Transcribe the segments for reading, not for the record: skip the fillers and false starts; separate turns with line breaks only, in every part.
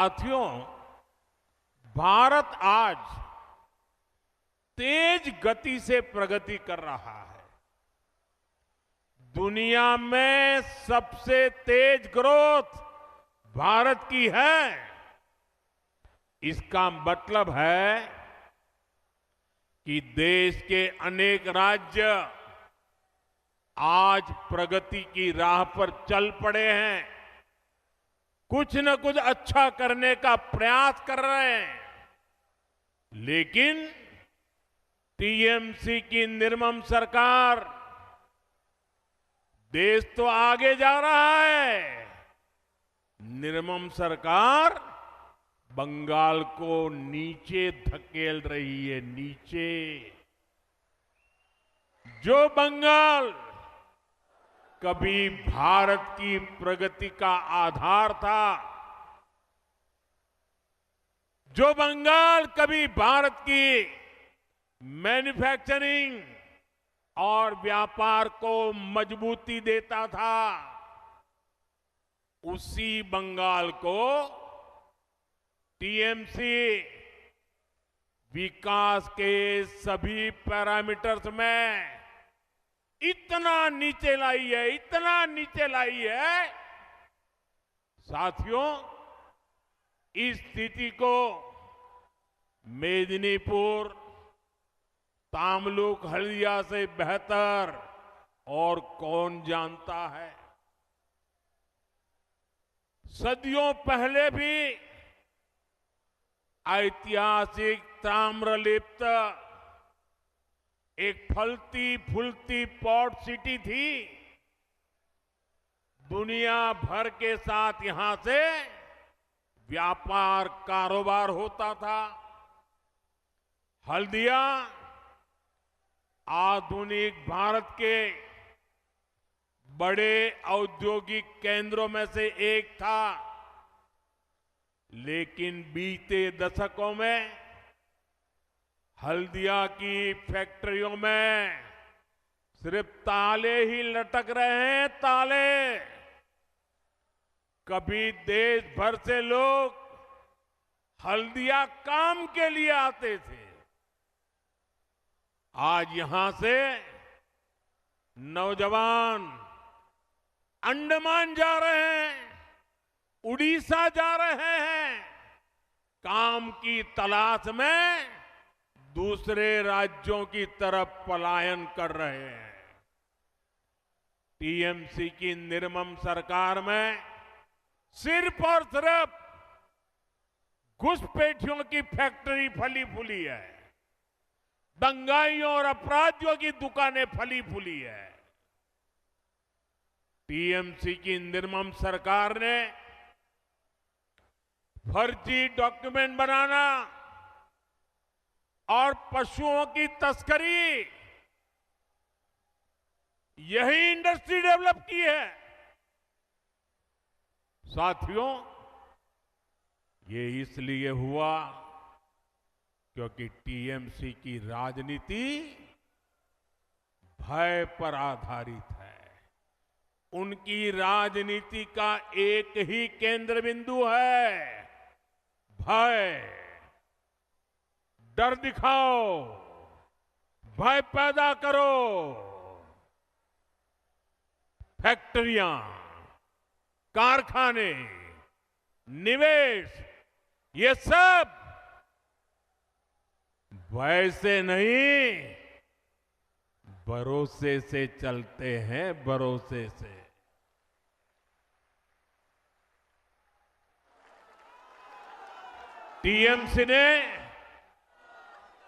साथियों, भारत आज तेज गति से प्रगति कर रहा है। दुनिया में सबसे तेज ग्रोथ भारत की है। इसका मतलब है कि देश के अनेक राज्य आज प्रगति की राह पर चल पड़े हैं, कुछ न कुछ अच्छा करने का प्रयास कर रहे हैं। लेकिन टीएमसी की निर्मम सरकार, देश तो आगे जा रहा है, निर्मम सरकार बंगाल को नीचे धकेल रही है। नीचे जो बंगाल कभी भारत की प्रगति का आधार था, जो बंगाल कभी भारत की मैन्युफैक्चरिंग और व्यापार को मजबूती देता था, उसी बंगाल को टीएमसी विकास के सभी पैरामीटर्स में इतना नीचे लाई है, इतना नीचे लाई है। साथियों, इस स्थिति को मेदिनीपुर, तामलुक, हल्दिया से बेहतर और कौन जानता है। सदियों पहले भी ऐतिहासिक ताम्रलिप्त एक फलती फूलती पोर्ट सिटी थी। दुनिया भर के साथ यहां से व्यापार कारोबार होता था। हल्दिया आधुनिक भारत के बड़े औद्योगिक केंद्रों में से एक था। लेकिन बीते दशकों में हल्दिया की फैक्ट्रियों में सिर्फ ताले ही लटक रहे हैं, ताले। कभी देश भर से लोग हल्दिया काम के लिए आते थे, आज यहां से नौजवान अंडमान जा रहे हैं, उड़ीसा जा रहे हैं, काम की तलाश में दूसरे राज्यों की तरफ पलायन कर रहे हैं। टीएमसी की निर्मम सरकार में सिर्फ और सिर्फ घुसपैठियों की फैक्ट्री फली फूली है, दंगाइयों और अपराधियों की दुकानें फली फूली है। टीएमसी की निर्मम सरकार ने फर्जी डॉक्यूमेंट बनाना और पशुओं की तस्करी, यही इंडस्ट्री डेवलप की है। साथियों, ये इसलिए हुआ क्योंकि टीएमसी की राजनीति भय पर आधारित है। उनकी राजनीति का एक ही केंद्र बिंदु है, भय। डर दिखाओ, भय पैदा करो। फैक्ट्रियां, कारखाने, निवेश, ये सब भय से नहीं, भरोसे से चलते हैं, भरोसे से। टीएमसी ने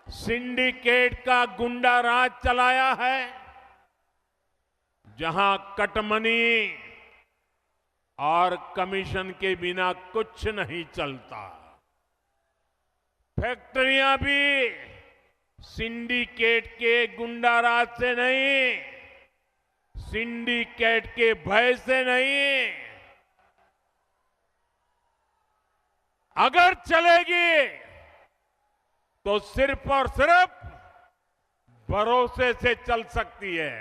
सिंडिकेट का गुंडा राज चलाया है, जहां कटमनी और कमीशन के बिना कुछ नहीं चलता। फैक्ट्रियां भी सिंडिकेट के गुंडा राज से नहीं, सिंडिकेट के भय से नहीं, अगर चलेगी तो सिर्फ और सिर्फ भरोसे से चल सकती है।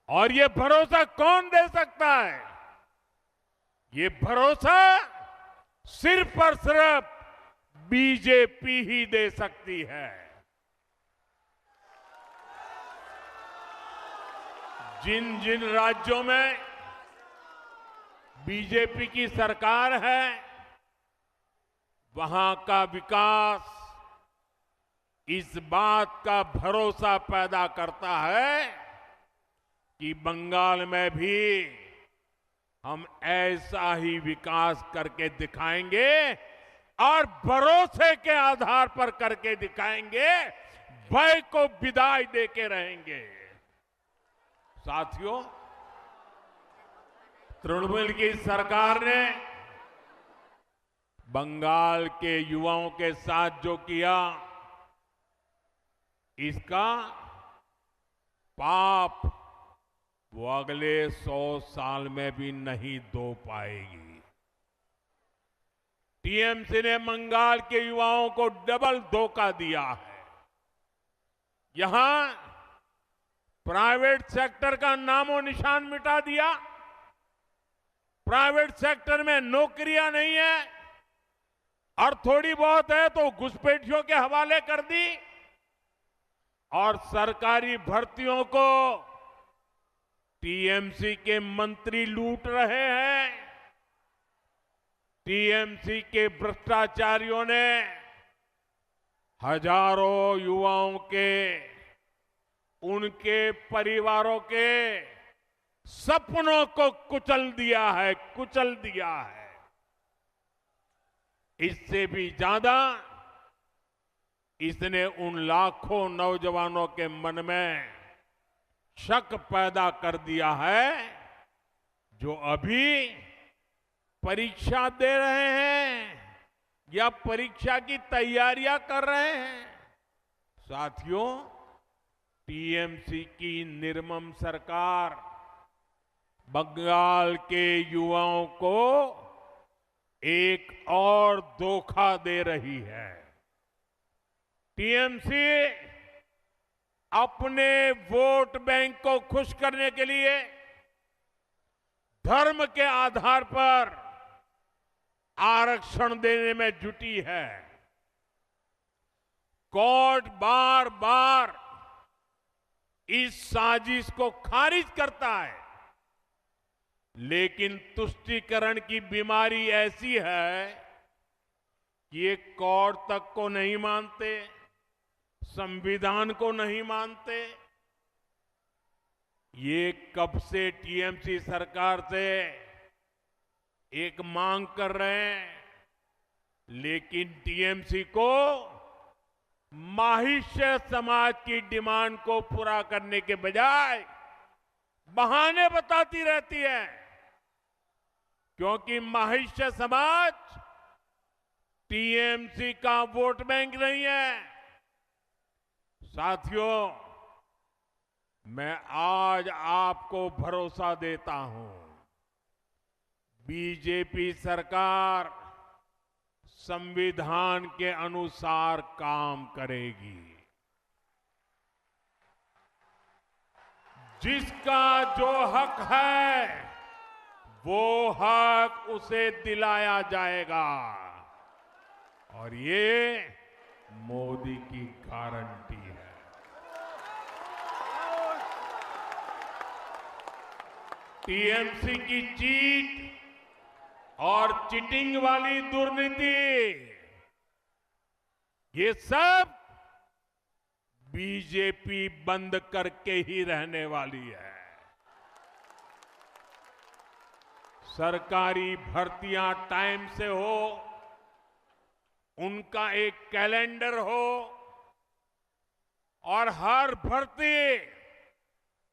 और ये भरोसा कौन दे सकता है? ये भरोसा सिर्फ और सिर्फ बीजेपी ही दे सकती है। जिन जिन राज्यों में बीजेपी की सरकार है, वहां का विकास इस बात का भरोसा पैदा करता है कि बंगाल में भी हम ऐसा ही विकास करके दिखाएंगे और भरोसे के आधार पर करके दिखाएंगे, भय को विदाई देके रहेंगे। साथियों, तृणमूल की सरकार ने बंगाल के युवाओं के साथ जो किया, इसका पाप वो अगले 100 साल में भी नहीं धो पाएगी। टीएमसी ने बंगाल के युवाओं को डबल धोखा दिया है। यहां प्राइवेट सेक्टर का नामो निशान मिटा दिया। प्राइवेट सेक्टर में नौकरियां नहीं है और थोड़ी बहुत है तो घुसपैठियों के हवाले कर दी, और सरकारी भर्तियों को टीएमसी के मंत्री लूट रहे हैं। टीएमसी के भ्रष्टाचारियों ने हजारों युवाओं के, उनके परिवारों के सपनों को कुचल दिया है। इससे भी ज्यादा इसने उन लाखों नौजवानों के मन में शक पैदा कर दिया है जो अभी परीक्षा दे रहे हैं या परीक्षा की तैयारियां कर रहे हैं। साथियों, टीएमसी की निर्मम सरकार बंगाल के युवाओं को एक और धोखा दे रही है। टीएमसी अपने वोट बैंक को खुश करने के लिए धर्म के आधार पर आरक्षण देने में जुटी है। कोर्ट बार बार इस साजिश को खारिज करता है, लेकिन तुष्टीकरण की बीमारी ऐसी है कि ये कोर्ट तक को नहीं मानते, संविधान को नहीं मानते। ये कब से टीएमसी सरकार से एक मांग कर रहे हैं, लेकिन टीएमसी को माहिष्य समाज की डिमांड को पूरा करने के बजाय बहाने बताती रहती है, क्योंकि माहिष्य समाज टीएमसी का वोट बैंक नहीं है। साथियों, मैं आज आपको भरोसा देता हूं, बीजेपी सरकार संविधान के अनुसार काम करेगी। जिसका जो हक है वो हक उसे दिलाया जाएगा, और ये मोदी की गारंटी है। टीएमसी की चीट और चीटिंग वाली दुर्नीति, ये सब बीजेपी बंद करके ही रहने वाली है। सरकारी भर्तियां टाइम से हो, उनका एक कैलेंडर हो, और हर भर्ती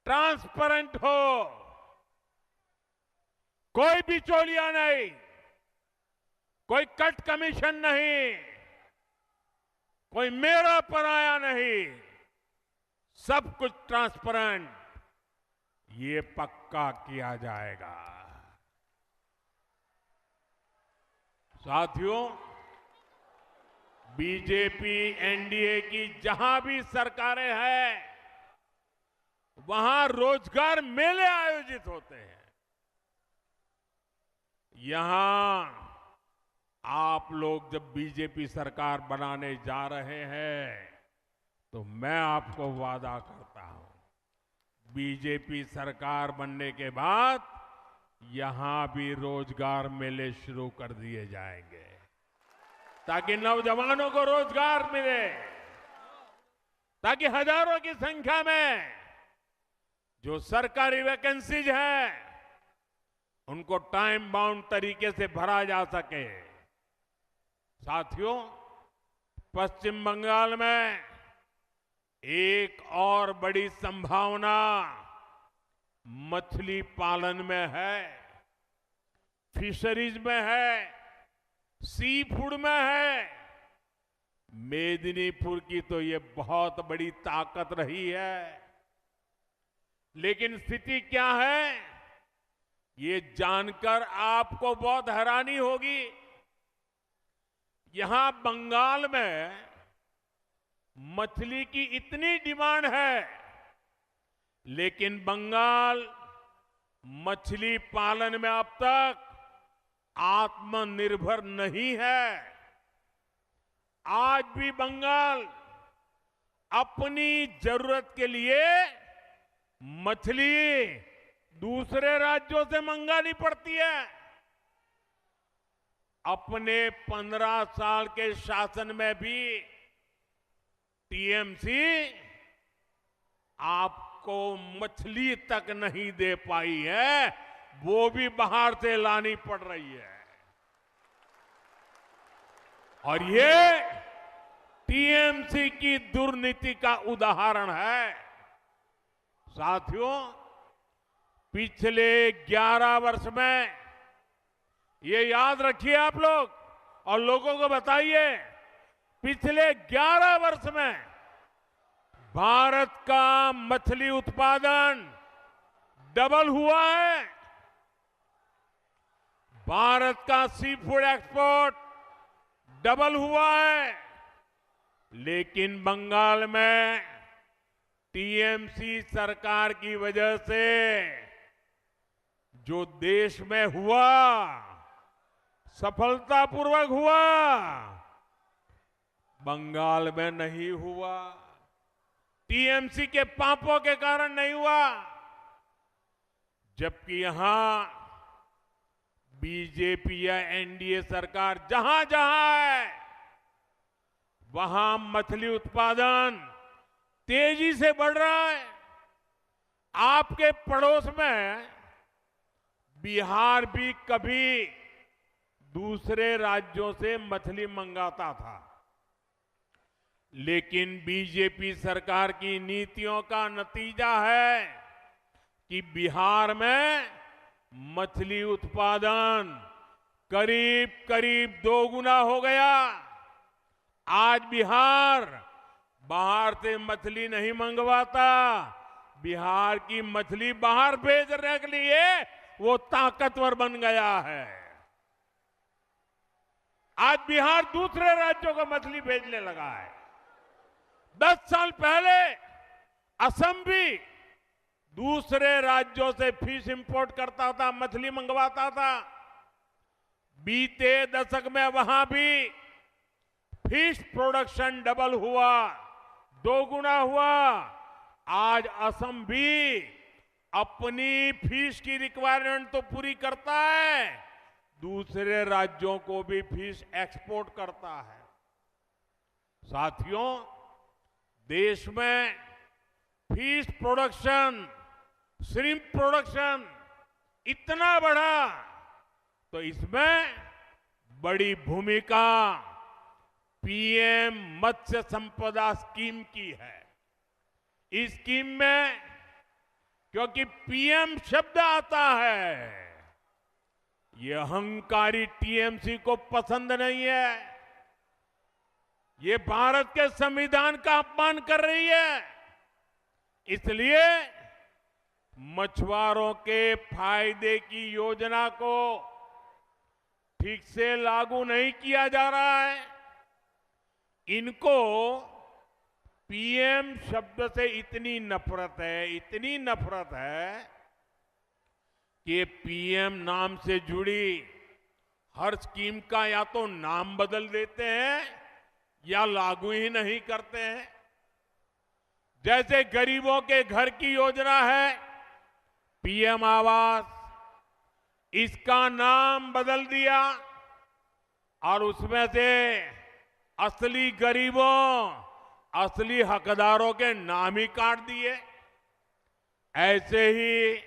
ट्रांसपेरेंट हो, कोई बिचौलिया नहीं, कोई कट कमीशन नहीं, कोई मेरा पराया नहीं, सब कुछ ट्रांसपेरेंट, ये पक्का किया जाएगा। साथियों, बीजेपी एनडीए की जहां भी सरकारें हैं, वहां रोजगार मेले आयोजित होते हैं। यहां आप लोग जब बीजेपी सरकार बनाने जा रहे हैं तो मैं आपको वादा करता हूं, बीजेपी सरकार बनने के बाद यहां भी रोजगार मेले शुरू कर दिए जाएंगे ताकि नौजवानों को रोजगार मिले, ताकि हजारों की संख्या में जो सरकारी वैकेंसीज हैं उनको टाइम बाउंड तरीके से भरा जा सके। साथियों, पश्चिम बंगाल में एक और बड़ी संभावना मछली पालन में है, फिशरीज में है, सी फूड में है। मेदिनीपुर की तो ये बहुत बड़ी ताकत रही है, लेकिन स्थिति क्या है ये जानकर आपको बहुत हैरानी होगी। यहां बंगाल में मछली की इतनी डिमांड है, लेकिन बंगाल मछली पालन में अब तक आत्मनिर्भर नहीं है। आज भी बंगाल अपनी जरूरत के लिए मछली दूसरे राज्यों से मंगानी पड़ती है। अपने 15 साल के शासन में भी टीएमसी आपको मछली तक नहीं दे पाई है, वो भी बाहर से लानी पड़ रही है। और ये टीएमसी की दुर्नीति का उदाहरण है। साथियों, पिछले 11 वर्ष में ये याद रखिए आप लोग और लोगों को बताइए, पिछले 11 वर्ष में भारत का मछली उत्पादन डबल हुआ है। भारत का सी फूड एक्सपोर्ट डबल हुआ है, लेकिन बंगाल में टीएमसी सरकार की वजह से जो देश में हुआ, सफलतापूर्वक हुआ, बंगाल में नहीं हुआ। टीएमसी के पापों के कारण नहीं हुआ। जबकि यहां बीजेपी या एनडीए सरकार जहां जहां है, वहां मछली उत्पादन तेजी से बढ़ रहा है। आपके पड़ोस में बिहार भी कभी दूसरे राज्यों से मछली मंगाता था, लेकिन बीजेपी सरकार की नीतियों का नतीजा है कि बिहार में मछली उत्पादन करीब करीब 2 गुना हो गया। आज बिहार बाहर से मछली नहीं मंगवाता, बिहार की मछली बाहर भेजने के लिए वो ताकतवर बन गया है। आज बिहार दूसरे राज्यों को मछली भेजने लगा है। 10 साल पहले असम भी दूसरे राज्यों से फिश इंपोर्ट करता था, मछली मंगवाता था। बीते दशक में वहां भी फिश प्रोडक्शन डबल हुआ, 2 गुना हुआ। आज असम भी अपनी फिश की रिक्वायरमेंट तो पूरी करता है, दूसरे राज्यों को भी फिश एक्सपोर्ट करता है। साथियों, देश में फिश प्रोडक्शन, श्रिम्प प्रोडक्शन इतना बढ़ा तो इसमें बड़ी भूमिका पीएम मत्स्य संपदा स्कीम की है। इस स्कीम में क्योंकि पीएम शब्द आता है, ये अहंकारी टीएमसी को पसंद नहीं है। ये भारत के संविधान का अपमान कर रही है। इसलिए मछुआरों के फायदे की योजना को ठीक से लागू नहीं किया जा रहा है। इनको पीएम शब्द से इतनी नफरत है, इतनी नफरत है कि पीएम नाम से जुड़ी हर स्कीम का या तो नाम बदल देते हैं या लागू ही नहीं करते हैं। जैसे गरीबों के घर की योजना है पीएम आवास, इसका नाम बदल दिया और उसमें से असली गरीबों, असली हकदारों के नाम ही काट दिए। ऐसे ही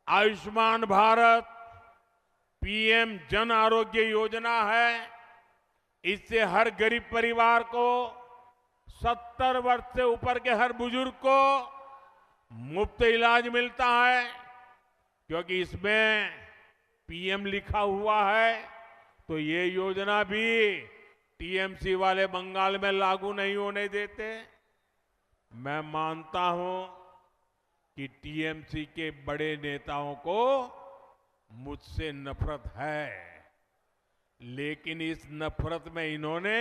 आयुष्मान भारत, पीएम जन आरोग्य योजना है, इससे हर गरीब परिवार को, 70 वर्ष से ऊपर के हर बुजुर्ग को मुफ्त इलाज मिलता है। क्योंकि इसमें पीएम लिखा हुआ है तो ये योजना भी टीएमसी वाले बंगाल में लागू नहीं होने देते। मैं मानता हूं कि टीएमसी के बड़े नेताओं को मुझसे नफरत है, लेकिन इस नफरत में इन्होंने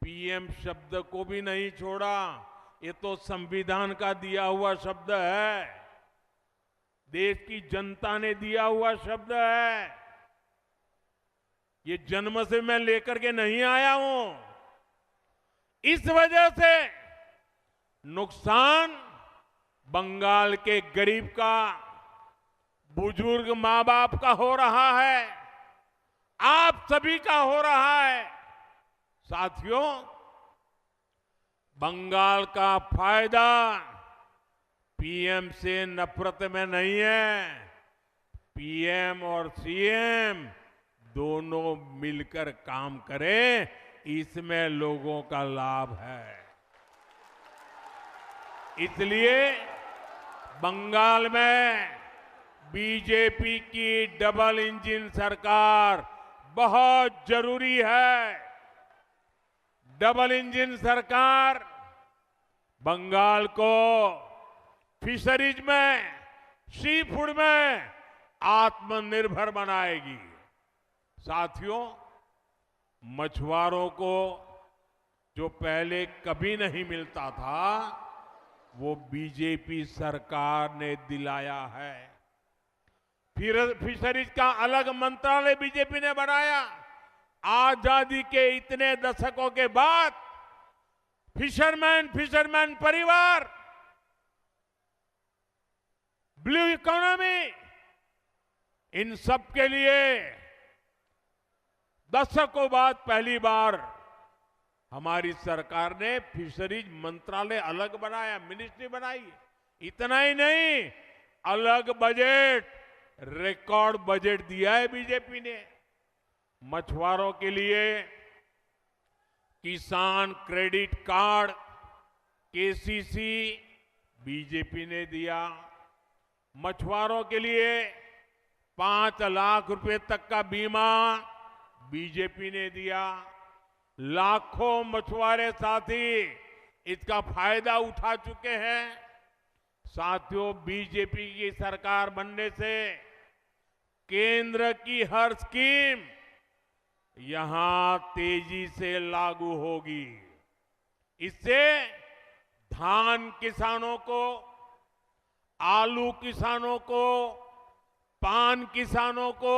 पीएम शब्द को भी नहीं छोड़ा। ये तो संविधान का दिया हुआ शब्द है, देश की जनता ने दिया हुआ शब्द है। ये जन्म से मैं लेकर के नहीं आया हूं। इस वजह से नुकसान बंगाल के गरीब का, बुजुर्ग मां बाप का हो रहा है, आप सभी का हो रहा है। साथियों, बंगाल का फायदा पीएम से नफरत में नहीं है, पीएम और सीएम दोनों मिलकर काम करें, इसमें लोगों का लाभ है। इसलिए बंगाल में बीजेपी की डबल इंजन सरकार बहुत जरूरी है। डबल इंजन सरकार बंगाल को फिशरीज में, सी फूड में आत्मनिर्भर बनाएगी। साथियों, मछुआरों को जो पहले कभी नहीं मिलता था वो बीजेपी सरकार ने दिलाया है। फिर फिशरीज का अलग मंत्रालय बीजेपी ने बनाया। आजादी के इतने दशकों के बाद फिशरमैन परिवार, ब्लू इकोनॉमी, इन सब के लिए दशकों बाद पहली बार हमारी सरकार ने फिशरीज मंत्रालय अलग बनाया, मिनिस्ट्री बनाई। इतना ही नहीं, अलग बजट, रिकॉर्ड बजट दिया है बीजेपी ने। मछुआरों के लिए किसान क्रेडिट कार्ड, केसीसी बीजेपी ने दिया। मछुआरों के लिए 5 लाख रुपए तक का बीमा बीजेपी ने दिया। लाखों मछुआरे साथी इसका फायदा उठा चुके हैं। साथियों, बीजेपी की सरकार बनने से केंद्र की हर स्कीम यहां तेजी से लागू होगी। इससे धान किसानों को, आलू किसानों को, पान किसानों को,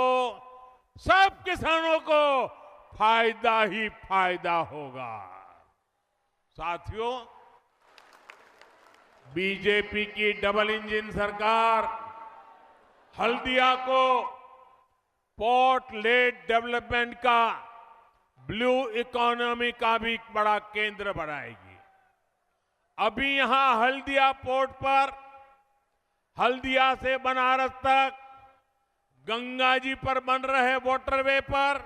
सब किसानों को फायदा ही फायदा होगा। साथियों, बीजेपी की डबल इंजन सरकार हल्दिया को पोर्ट लेड डेवलपमेंट का, ब्लू इकोनॉमी का भी बड़ा केंद्र बनाएगी। अभी यहां हल्दिया पोर्ट पर, हल्दिया से बनारस तक, गंगा जी पर बन रहे वाटरवे पर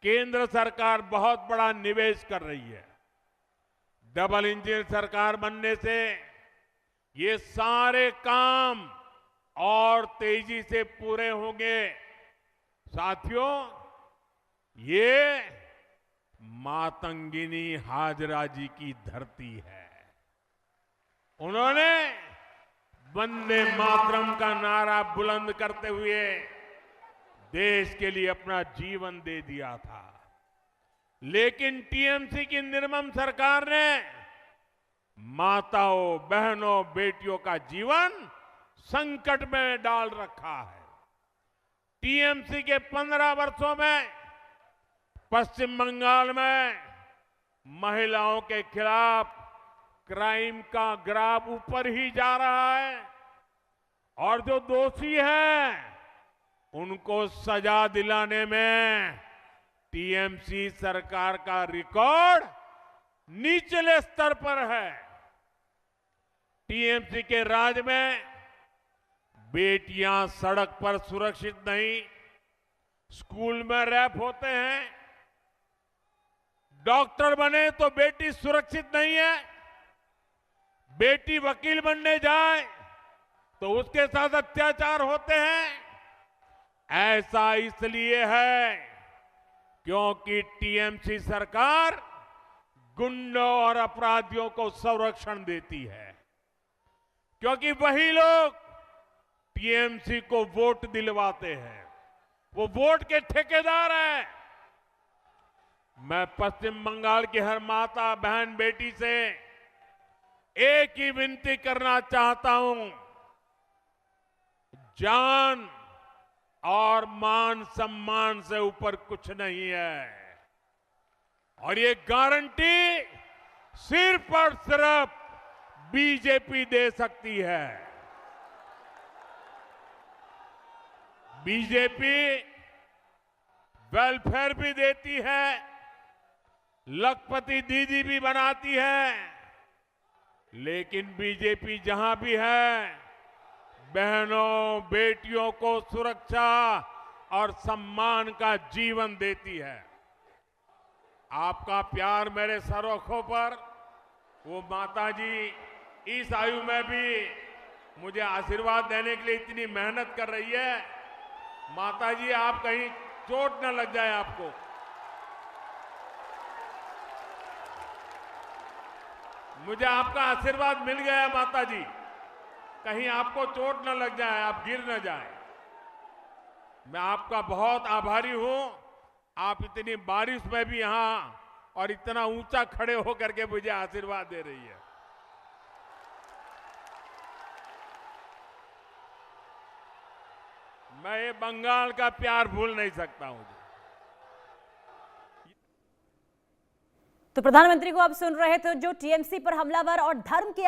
केंद्र सरकार बहुत बड़ा निवेश कर रही है। डबल इंजन सरकार बनने से ये सारे काम और तेजी से पूरे होंगे। साथियों, ये मातंगिनी हाजरा जी की धरती है। उन्होंने वंदे मातरम का नारा बुलंद करते हुए देश के लिए अपना जीवन दे दिया था। लेकिन टीएमसी की निर्मम सरकार ने माताओं, बहनों, बेटियों का जीवन संकट में डाल रखा है। टीएमसी के 15 वर्षों में पश्चिम बंगाल में महिलाओं के खिलाफ क्राइम का ग्राफ ऊपर ही जा रहा है और जो दोषी हैं उनको सजा दिलाने में टीएमसी सरकार का रिकॉर्ड निचले स्तर पर है। टीएमसी के राज में बेटियां सड़क पर सुरक्षित नहीं, स्कूल में रैप होते हैं, डॉक्टर बने तो बेटी सुरक्षित नहीं है, बेटी वकील बनने जाए तो उसके साथ अत्याचार होते हैं। ऐसा इसलिए है क्योंकि टीएमसी सरकार गुंडों और अपराधियों को संरक्षण देती है, क्योंकि वही लोग टीएमसी को वोट दिलवाते हैं, वो वोट के ठेकेदार हैं। मैं पश्चिम बंगाल की हर माता बहन बेटी से एक ही विनती करना चाहता हूं, जान और मान सम्मान से ऊपर कुछ नहीं है और ये गारंटी सिर्फ और सिर्फ बीजेपी दे सकती है। बीजेपी वेलफेयर भी देती है, लखपति दीदी भी बनाती है, लेकिन बीजेपी जहां भी है बहनों बेटियों को सुरक्षा और सम्मान का जीवन देती है। आपका प्यार मेरे सरोखों पर वो माताजी इस आयु में भी मुझे आशीर्वाद देने के लिए इतनी मेहनत कर रही है। माताजी आप कहीं चोट न लग जाए आपको। मुझे आपका आशीर्वाद मिल गया माताजी, कहीं आपको चोट न लग जाए, आप गिर न जाए। मैं आपका बहुत आभारी हूं, आप इतनी बारिश में भी यहां और इतना ऊंचा खड़े होकर के मुझे आशीर्वाद दे रही है। मैं ये बंगाल का प्यार भूल नहीं सकता हूं।
तो प्रधानमंत्री को आप सुन रहे थे, जो टीएमसी पर हमलावर और धर्म के